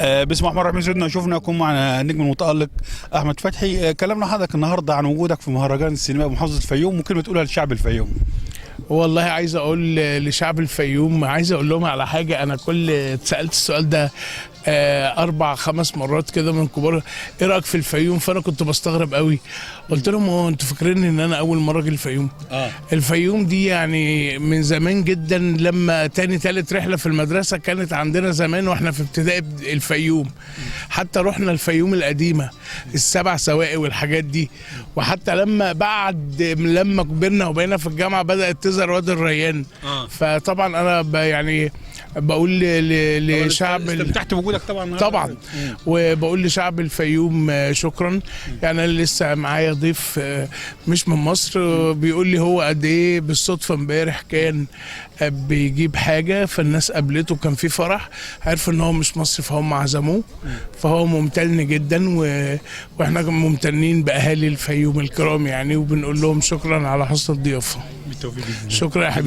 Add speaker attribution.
Speaker 1: بسم الله الرحمن الرحيم. سيدنا شفناكم مع النجم المتألق أحمد فتحي. كلامنا حضرتك النهارده عن وجودك في مهرجان السينما بمحافظة الفيوم، وكلمة تقولها للشعب الفيوم.
Speaker 2: والله عايز اقول لشعب الفيوم، عايز اقول لهم على حاجه. انا اتسالت السؤال ده 4-5 مرات كده من كبار، ايه رايك في الفيوم؟ فانا كنت بستغرب قوي. قلت لهم هو انتوا فاكرين ان انا اول مره اجي الفيوم؟ الفيوم دي يعني من زمان جدا، لما تاني تالت رحله في المدرسه كانت عندنا زمان واحنا في ابتدائي الفيوم. حتى رحنا الفيوم القديمه، السبع سواقي والحاجات دي. وحتى لما كبرنا وبقينا في الجامعه بدات تظهر وادي الريان. فطبعا انا يعني بقول لشعب
Speaker 1: استمتعت بوجودك
Speaker 2: طبعا وبقول لشعب الفيوم شكرا. يعني انا لسه معايا ضيف مش من مصر، بيقول لي هو قد ايه بالصدفه امبارح كان بيجيب حاجه فالناس قابلته، كان في فرح، عرف ان هو مش مصري فهم عزموه. فهو ممتن جدا واحنا ممتنين باهالي الفيوم الكرام يعني، وبنقول لهم شكرا على حسن الضيافه.
Speaker 1: بالتوفيق.
Speaker 2: شكرا يا حبيبي.